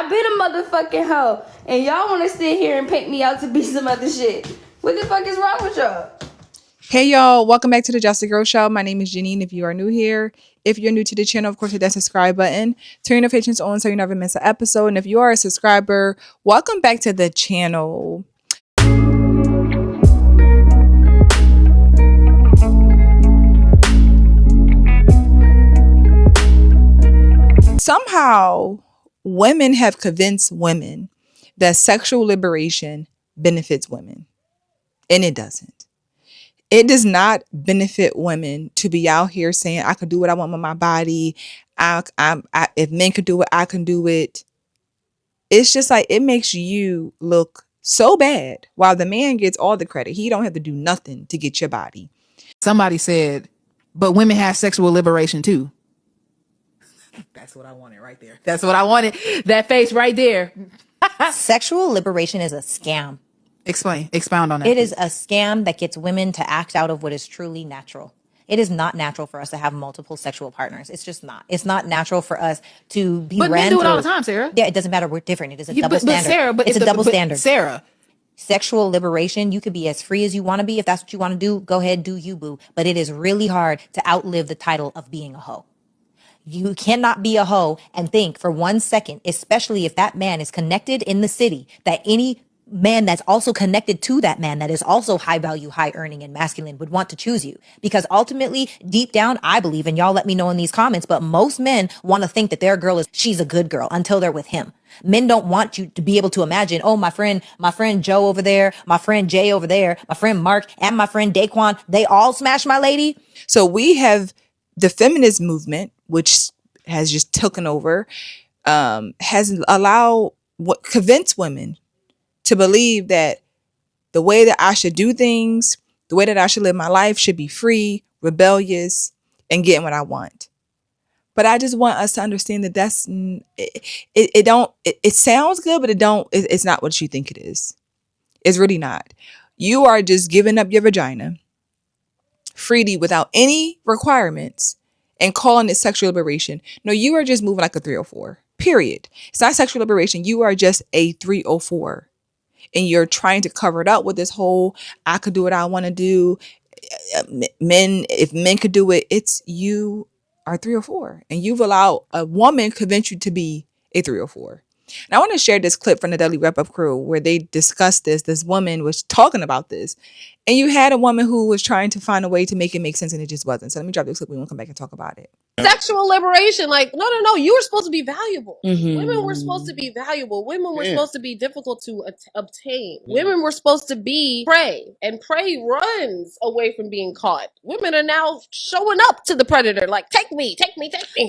I've been a motherfucking hoe. And y'all want to sit here and paint me out to be some other shit. What the fuck is wrong with y'all? Hey y'all, welcome back to the Just a Girl Show. My name is Janine. If you are new here, if you're new to the channel, of course, hit that subscribe button. Turn your notifications on so you never miss an episode. And if you are a subscriber, welcome back to the channel. Somehow, women have convinced women that sexual liberation benefits women. And it doesn't. It does not benefit women to be out here saying, I can do what I want with my body. If men could do it, I can do it. It's just like, it makes you look so bad while the man gets all the credit. He don't have to do nothing to get your body. Somebody said, but women have sexual liberation too. That's what I wanted right there. That's what I wanted. That face right there. Sexual liberation is a scam. Expound on that. It is a scam that gets women to act out of what is truly natural. It is not natural for us to have multiple sexual partners. It's just not. It's not natural for us to be But men do it all the time, Sarah. Yeah, it doesn't matter. We're different. It is a double But standard. Sarah, it's a double standard. Sarah, Sexual liberation, you could be as free as you want to be. If that's what you want to do, go ahead, do you, boo. But it is really hard to outlive the title of being a hoe. You cannot be a hoe and think for 1 second, especially if that man is connected in the city, that any man that's also connected to that man that is also high value, high earning and masculine would want to choose you. Because ultimately, deep down, I believe, and y'all let me know in these comments, but most men want to think that their girl she's a good girl until they're with him. Men don't want you to be able to imagine, oh, my friend Joe over there, my friend Jay over there, my friend Mark, and my friend Daquan, they all smash my lady. So we have the feminist movement, which has just taken over, has convinced women to believe that the way that I should do things, the way that I should live my life should be free, rebellious, and getting what I want. But I just want us to understand that it sounds good, but it's not what you think it is. It's really not. You are just giving up your vagina freely without any requirements and calling it sexual liberation. No, you are just moving like a 304, period. It's not sexual liberation. You are just a 304. And you're trying to cover it up with this whole, I could do what I want to do. If men could do it, it's you are 304. And you've allowed a woman convince you to be a 304. And I want to share this clip from the Daily Wrap-Up crew where they discussed this. This woman was talking about this. And you had a woman who was trying to find a way to make it make sense, and it just wasn't. So let me drop this clip. We won't come back and talk about it. Sexual liberation, like no, you were supposed to be valuable. Women were supposed to be valuable. Women were supposed to be difficult to obtain. Women were supposed to be prey, and prey runs away from being caught. Women are now showing up to the predator, like take me.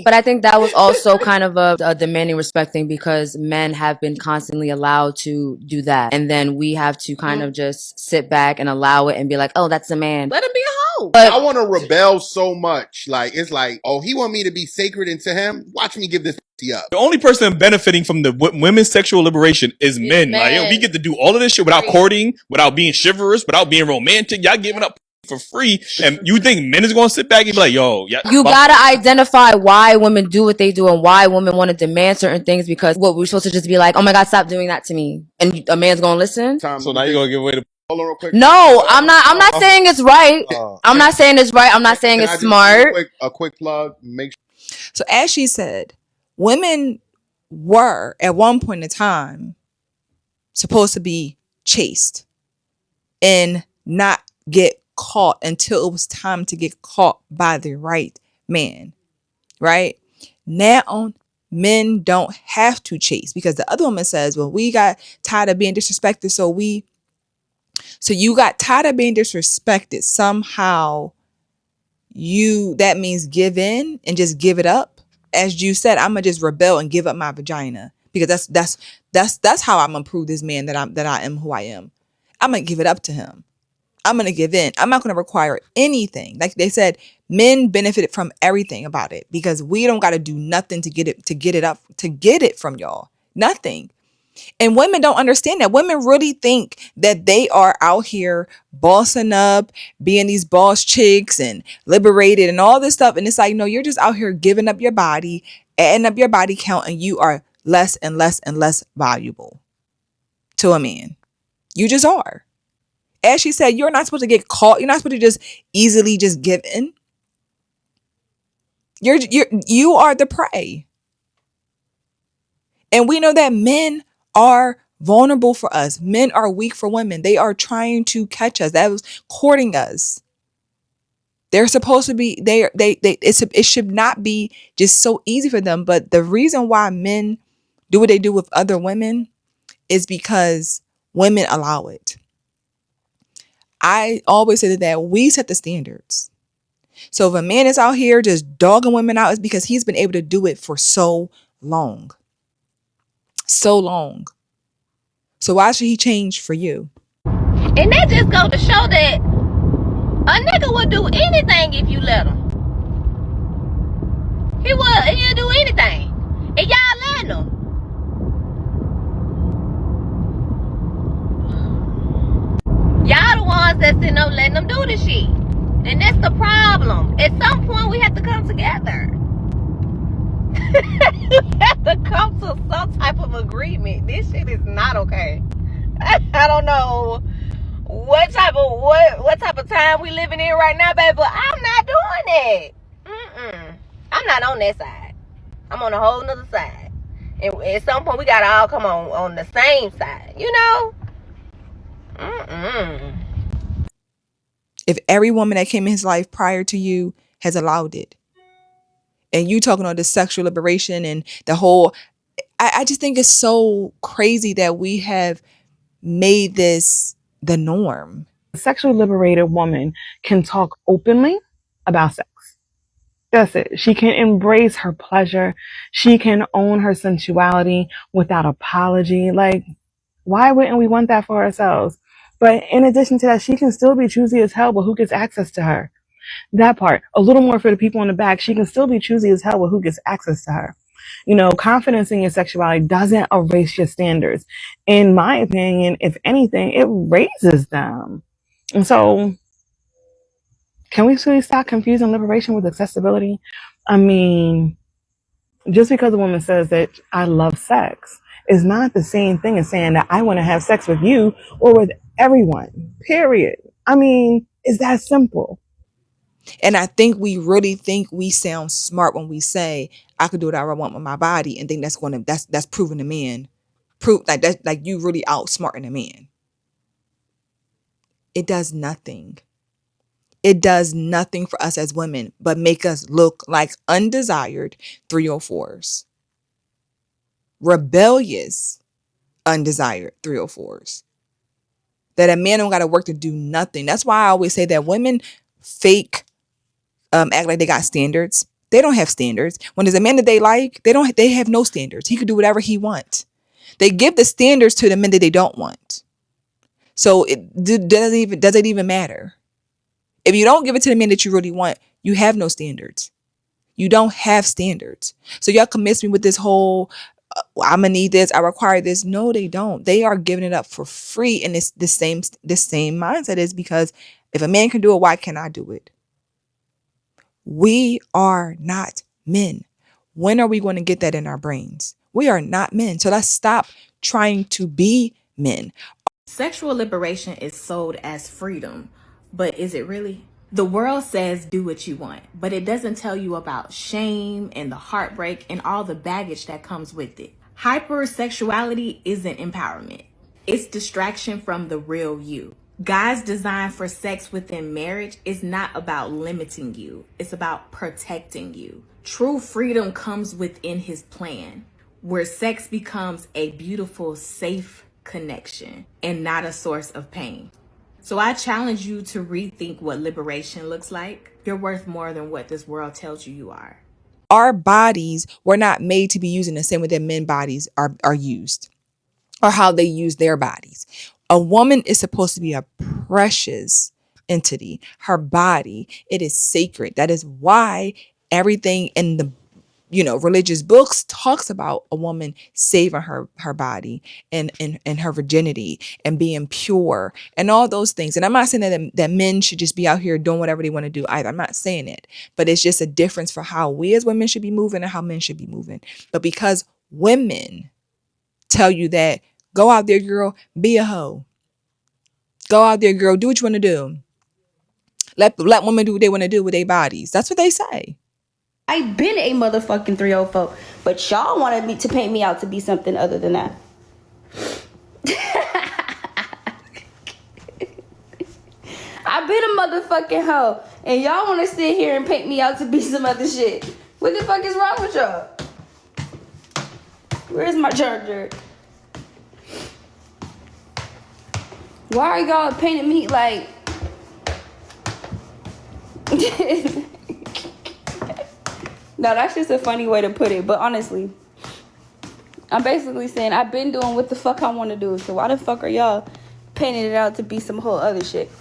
But I think that was also kind of a demanding respect thing, because men have been constantly allowed to do that, and then we have to kind of just sit back and allow it and be like, oh, that's a man. Let him be a hoe. But I want to rebel so much. Like, it's like, oh, he want me to be sacred into him? Watch me give this up. The only person benefiting from the women's sexual liberation is men. Like, yo, we get to do all of this shit without courting, without being chivalrous, without being romantic. Y'all giving up for free. And you think men is going to sit back and be like, yo, yeah. You gotta identify why women do what they do and why women want to demand certain things, because what we're supposed to just be like, oh my God, stop doing that to me. And a man's going to listen. So now you're going to give away the... Hold on real quick. No, I'm not saying it's right. I'm not saying it's right. I'm not saying it's smart. A quick plug. So as she said, women were at one point in time supposed to be chased and not get caught until it was time to get caught by the right man, right? Now men don't have to chase, because the other woman says, well, we got tired of being disrespected, so you got tired of being disrespected. Somehow that means give in and just give it up. As you said, I'm gonna just rebel and give up my vagina, because that's how I'm gonna prove this man that I am who I am. I'm gonna give it up to him. I'm gonna give in. I'm not gonna require anything. Like they said, men benefited from everything about it, because we don't gotta do nothing to get it from y'all. Nothing. And women don't understand that. Women really think that they are out here bossing up, being these boss chicks and liberated and all this stuff. And it's like, no, you're just out here giving up your body, adding up your body count, and you are less and less and less valuable to a man. You just are. As she said, you're not supposed to get caught. You're not supposed to just easily just give in. You are the prey. And we know that men are vulnerable for us. Men are weak for women. They are trying to catch us. That was courting us. They're supposed to be, it should not be just so easy for them. But the reason why men do what they do with other women is because women allow it. I always say that we set the standards. So if a man is out here just dogging women out, it's because he's been able to do it for so long. So long. So why should he change for you? And that just goes to show that a nigga would do anything if you let him. He'll do anything. And y'all letting him. Y'all the ones that's sitting up letting them do this shit. And that's the problem. At some point we have to come together. We have to come to some type of agreement. This shit is not okay. I don't know what type of time we living in right now, baby, but I'm not doing it. I'm not on that side. I'm on a whole nother side. And at some point we gotta all come on the same side, you know? If every woman that came in his life prior to you has allowed it, and you talking about the sexual liberation and the whole, I just think it's so crazy that we have made this the norm. A sexually liberated woman can talk openly about sex. That's it. She can embrace her pleasure. She can own her sensuality without apology. Like, why wouldn't we want that for ourselves? But in addition to that, she can still be choosy as hell, but who gets access to her? That part. A little more for the people in the back. She can still be choosy as hell, but who gets access to her? You know, confidence in your sexuality doesn't erase your standards. In my opinion, if anything, it raises them. And so, can we really stop confusing liberation with accessibility? I mean, just because a woman says that I love sex is not the same thing as saying that I want to have sex with you or with everyone, period. I mean, it's that simple. And I think we really think we sound smart when we say I could do whatever I want with my body, and think that's proving a man. Prove like that, like you really outsmarting a man. It does nothing. It does nothing for us as women but make us look like undesired 304's. Rebellious, undesired 304's. That a man don't got to work to do nothing. That's why I always say that women fake act like they got standards. They don't have standards. When there's a man that they like, they have no standards. He could do whatever he wants. They give the standards to the men that they don't want. So it doesn't even matter. If you don't give it to the men that you really want, you have no standards. You don't have standards. So y'all convince me with this whole, I'm gonna need this, I require this. No, they don't. They are giving it up for free. And it's the same mindset is because if a man can do it, why can't I do it? We are not men. When are we going to get that in our brains? We are not men. So let's stop trying to be men. Sexual liberation is sold as freedom, but is it really? The world says do what you want, but it doesn't tell you about shame and the heartbreak and all the baggage that comes with it. Hypersexuality isn't empowerment. It's distraction from the real you. God's design for sex within marriage is not about limiting you. It's about protecting you. True freedom comes within his plan, where sex becomes a beautiful, safe connection and not a source of pain. So I challenge you to rethink what liberation looks like. You're worth more than what this world tells you are. Our bodies were not made to be used in the same way that men's bodies are used, or how they use their bodies. A woman is supposed to be a precious entity. Her body, it is sacred. That is why everything in the religious books talks about a woman saving her body and her virginity and being pure and all those things. And I'm not saying that men should just be out here doing whatever they want to do either. I'm not saying it, but it's just a difference for how we as women should be moving and how men should be moving. But because women tell you that, go out there, girl, be a hoe. Go out there, girl, do what you want to do. Let women do what they want to do with their bodies. That's what they say. I've been a motherfucking 304, but y'all wanted me to paint me out to be something other than that. I've been a motherfucking hoe, and y'all want to sit here and paint me out to be some other shit. What the fuck is wrong with y'all? Where's my charger? Why are y'all painting me like... No, that's just a funny way to put it. But honestly, I'm basically saying I've been doing what the fuck I want to do. So why the fuck are y'all painting it out to be some whole other shit?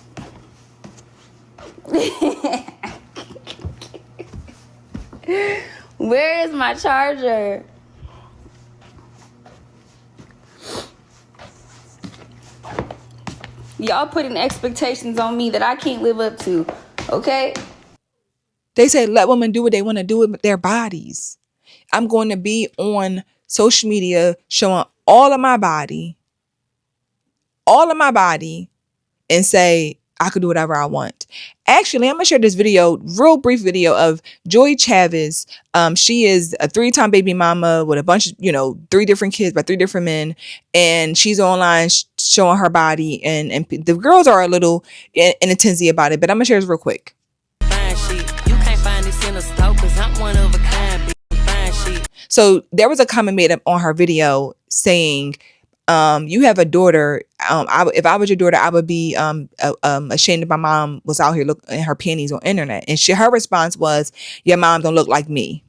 Where is my charger? Y'all putting expectations on me that I can't live up to. Okay? They say let women do what they want to do with their bodies. I'm going to be on social media showing all of my body, and say I could do whatever I want. Actually, I'm going to share this video, real brief video of Joy Chavez. She is a 3-time baby mama with a bunch of, 3 different kids by 3 different men. And she's online showing her body. And the girls are a little in a tensy about it. But I'm going to share this real quick. So there was a comment made on her video saying, you have a daughter. If I was your daughter, I would be ashamed if my mom was out here looking at her panties on internet. And her response was, your mom don't look like me.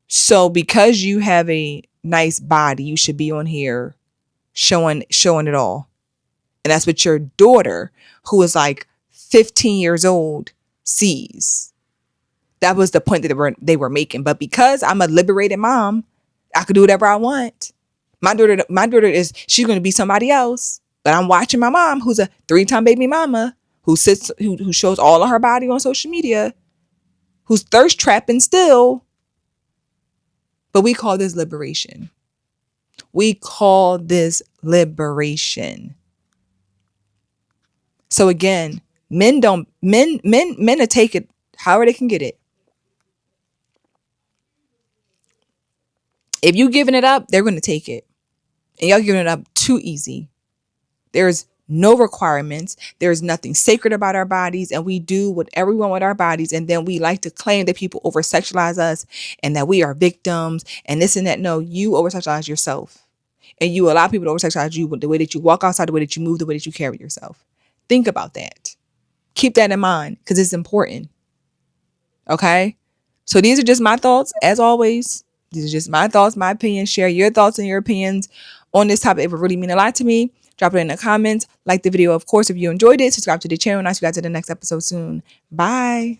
So because you have a nice body, you should be on here showing it all. And that's what your daughter, who is like 15 years old, sees. That was the point that they were making. But because I'm a liberated mom, I could do whatever I want. My daughter she's going to be somebody else. But I'm watching my mom, who's a 3-time baby mama, who shows all of her body on social media, who's thirst trapping still. But we call this liberation. We call this liberation. So again, men will take it however they can get it. If you giving it up, they're going to take it. And y'all giving it up too easy. There's no requirements. There's nothing sacred about our bodies. And we do whatever we want with our bodies. And then we like to claim that people over-sexualize us and that we are victims and this and that. No, you over-sexualize yourself. And you allow people to over-sexualize you with the way that you walk outside, the way that you move, the way that you carry yourself. Think about that. Keep that in mind because it's important. Okay? So these are just my thoughts, as always. These are just my thoughts, my opinions. Share your thoughts and your opinions on this topic. It would really mean a lot to me. Drop it in the comments. Like the video, of course, if you enjoyed it. Subscribe to the channel. And I'll see you guys in the next episode soon. Bye.